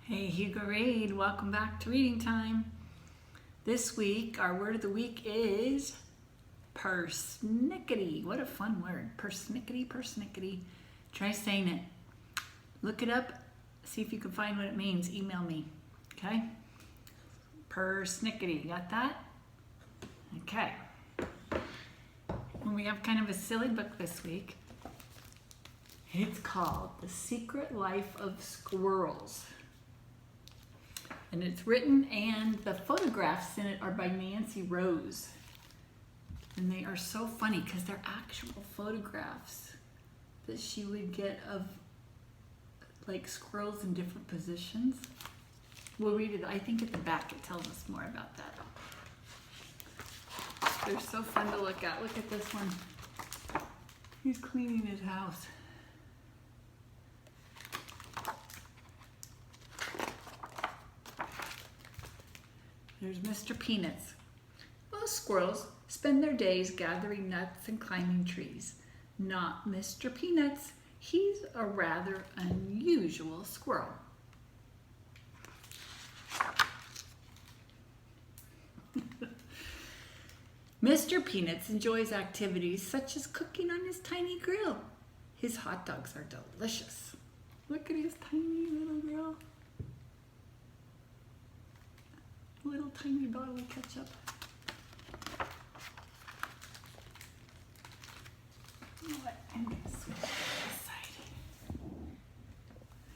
Hey Hugo Reid, welcome back to Reading Time. This week, our word of the week is persnickety. What a fun word. Persnickety, persnickety. Try saying it. Look it up. See if you can find what it means. Email me. Okay? Persnickety. Got that? Okay. And we have kind of a silly book this week. It's called The Secret Life of Squirrels. And it's written, and the photographs in it are by Nancy Rose. And they are so funny because they're actual photographs that she would get of like squirrels in different positions. We'll read it. I think at the back it tells us more about that. They're so fun to look at. Look at this one. He's cleaning his house. There's Mr. Peanuts. Most squirrels spend their days gathering nuts and climbing trees. Not Mr. Peanuts. He's a rather unusual squirrel. Mr. Peanuts enjoys activities such as cooking on his tiny grill. His hot dogs are delicious. Look at his tiny little grill. Little tiny bottle of ketchup. You know what? I'm going to switch to this side.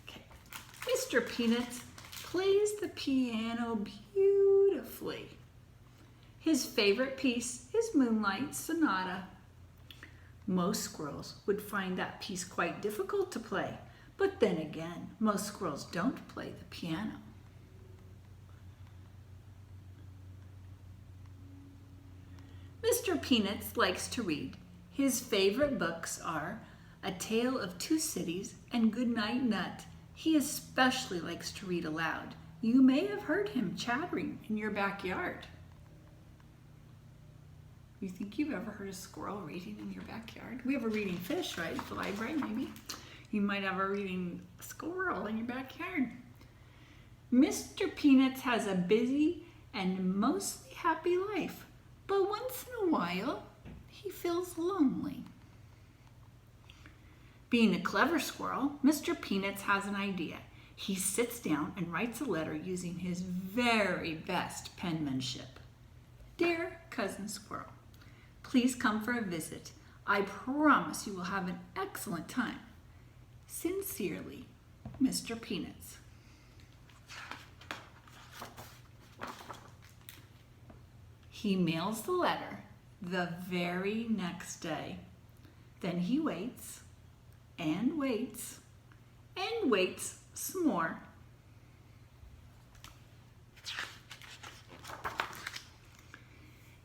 Okay. Mr. Peanuts plays the piano beautifully. His favorite piece is Moonlight Sonata. Most squirrels would find that piece quite difficult to play, but then again, most squirrels don't play the piano. Mr. Peanuts likes to read. His favorite books are A Tale of Two Cities and Goodnight Nut. He especially likes to read aloud. You may have heard him chattering in your backyard. You think you've ever heard a squirrel reading in your backyard? We have a reading fish, right? At the library, maybe. You might have a reading squirrel in your backyard. Mr. Peanuts has a busy and mostly happy life. But once in a while, he feels lonely. Being a clever squirrel, Mr. Peanuts has an idea. He sits down and writes a letter using his very best penmanship. Dear Cousin Squirrel, please come for a visit. I promise you will have an excellent time. Sincerely, Mr. Peanuts. He mails the letter the very next day. Then he waits and waits and waits some more.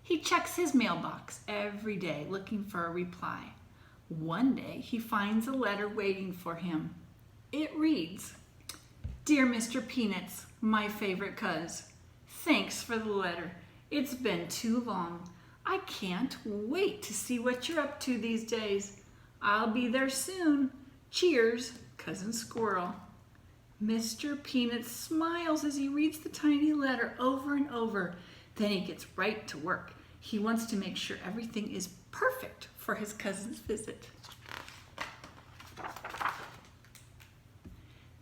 He checks his mailbox every day looking for a reply. One day he finds a letter waiting for him. It reads, Dear Mr. Peanuts, my favorite cuz, thanks for the letter. It's been too long. I can't wait to see what you're up to these days. I'll be there soon. Cheers, Cousin Squirrel. Mr. Peanuts smiles as he reads the tiny letter over and over. Then he gets right to work. He wants to make sure everything is perfect for his cousin's visit.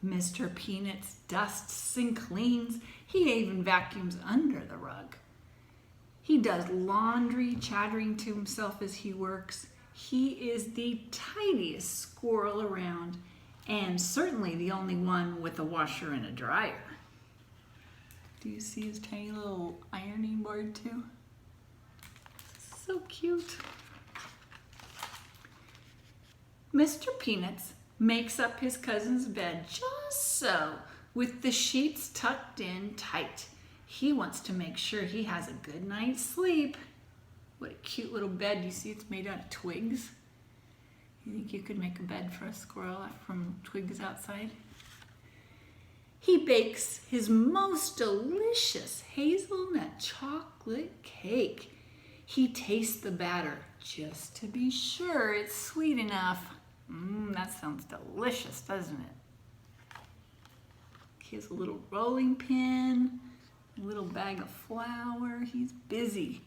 Mr. Peanuts dusts and cleans. He even vacuums under the rug. He does laundry, chattering to himself as he works. He is the tidiest squirrel around, and certainly the only one with a washer and a dryer. Do you see his tiny little ironing board too? So cute. Mr. Peanuts makes up his cousin's bed just so, with the sheets tucked in tight. He wants to make sure he has a good night's sleep. What a cute little bed. You see it's made out of twigs. You think you could make a bed for a squirrel from twigs outside? He bakes his most delicious hazelnut chocolate cake. He tastes the batter just to be sure it's sweet enough. That sounds delicious, doesn't it? He has a little rolling pin, a little bag of flour. He's busy.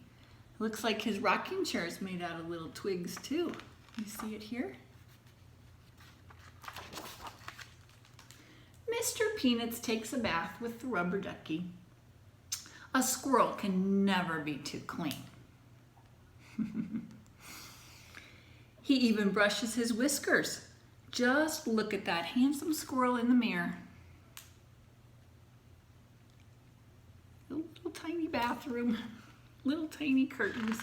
Looks like his rocking chair is made out of little twigs too. You see it here? Mr. Peanuts takes a bath with the rubber ducky. A squirrel can never be too clean. He even brushes his whiskers. Just look at that handsome squirrel in the mirror. A little tiny bathroom, little tiny curtains.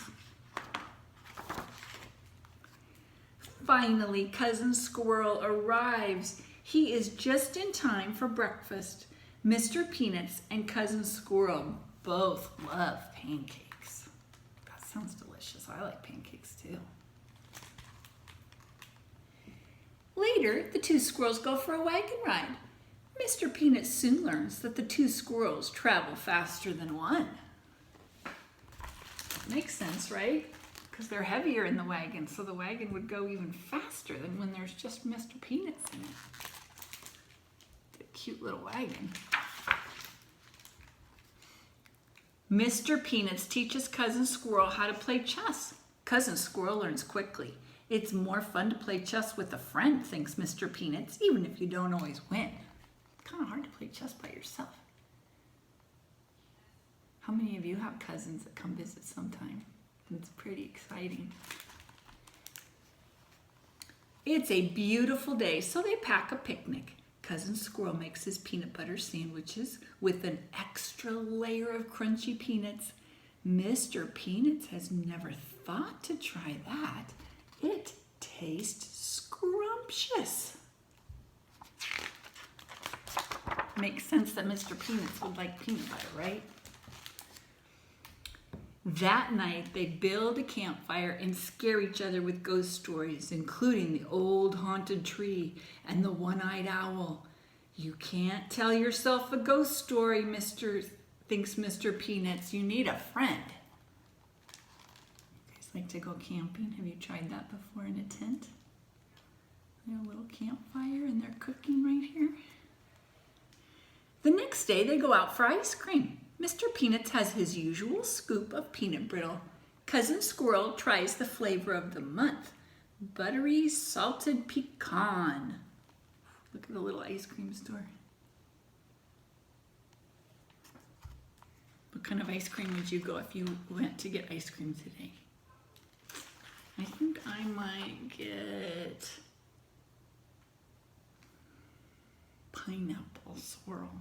Finally, Cousin Squirrel arrives. He is just in time for breakfast. Mr. Peanuts and Cousin Squirrel both love pancakes. That sounds delicious. I like pancakes too. Later, the two squirrels go for a wagon ride. Mr. Peanuts soon learns that the two squirrels travel faster than one. Makes sense, right? Because they're heavier in the wagon, so the wagon would go even faster than when there's just Mr. Peanuts in it. It's a cute little wagon. Mr. Peanuts teaches Cousin Squirrel how to play chess. Cousin Squirrel learns quickly. It's more fun to play chess with a friend, thinks Mr. Peanuts, even if you don't always win. It's kind of hard to play chess by yourself. How many of you have cousins that come visit sometime? It's pretty exciting. It's a beautiful day, so they pack a picnic. Cousin Squirrel makes his peanut butter sandwiches with an extra layer of crunchy peanuts. Mr. Peanuts has never thought to try that. It tastes scrumptious. Makes sense that Mr. Peanuts would like peanut butter, right? That night, they build a campfire and scare each other with ghost stories, including the old haunted tree and the one-eyed owl. You can't tell yourself a ghost story, thinks Mr. Peanuts. You need a friend. You guys like to go camping? Have you tried that before in a tent? There's a little campfire and they're cooking right here. The next day, they go out for ice cream. Mr. Peanuts has his usual scoop of peanut brittle. Cousin Squirrel tries the flavor of the month, buttery salted pecan. Look at the little ice cream store. What kind of ice cream would you go if you went to get ice cream today? I think I might get pineapple swirl.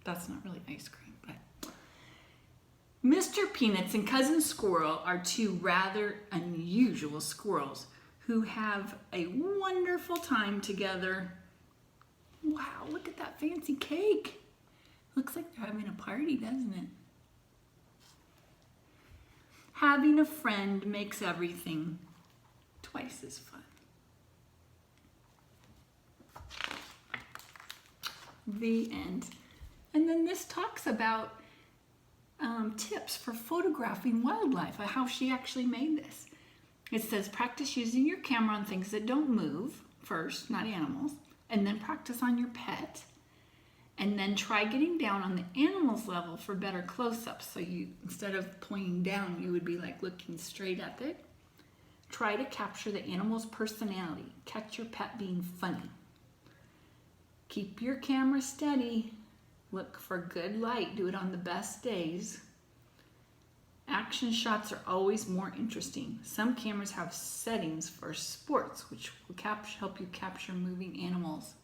That's not really ice cream, but Mr. Peanuts and Cousin Squirrel are two rather unusual squirrels who have a wonderful time together. Wow, look at that fancy cake. Looks like they're having a party, doesn't it? Having a friend makes everything twice as fun. The end. And then this talks about tips for photographing wildlife, how she actually made this. It says practice using your camera on things that don't move first, not animals, and then practice on your pet, and then try getting down on the animal's level for better close-ups. So you, instead of pointing down, you would be like looking straight at it. Try to capture the animal's personality. Catch your pet being funny. Keep your camera steady. Look for good light. Do it on the best days. Action shots are always more interesting. Some cameras have settings for sports, which will help you capture moving animals.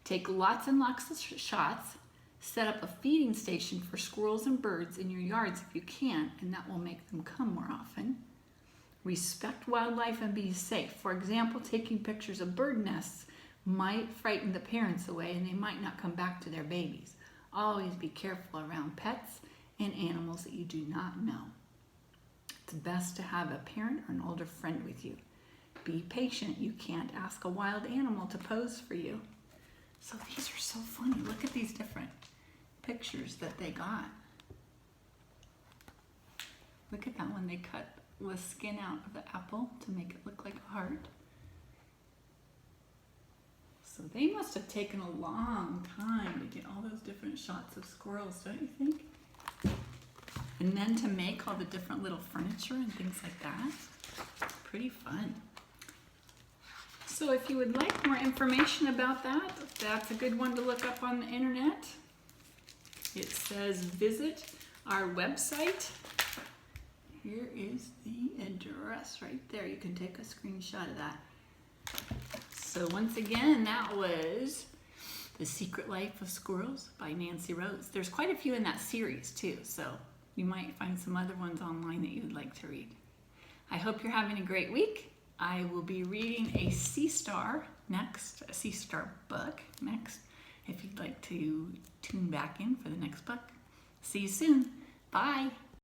Take lots and lots of shots. Set up a feeding station for squirrels and birds in your yards if you can, and that will make them come more often. Respect wildlife and be safe. For example, taking pictures of bird nests might frighten the parents away and they might not come back to their babies. Always be careful around pets and animals that you do not know. It's best to have a parent or an older friend with you. Be patient. You can't ask a wild animal to pose for you. So these are so funny. Look at these different pictures that they got. Look at that one. They cut the skin out of the apple to make it look like a heart. So they must have taken a long time to get all those different shots of squirrels, don't you think? And then to make all the different little furniture and things like that. Pretty fun. So if you would like more information about that, that's a good one to look up on the internet. It says visit our website. Here is the address right there. You can take a screenshot of that. So once again, that was The Secret Life of Squirrels by Nancy Rose. There's quite a few in that series too, so you might find some other ones online that you would like to read. I hope you're having a great week. I will be reading a Sea Star next, a Sea Star book next, if you'd like to tune back in for the next book. See you soon. Bye.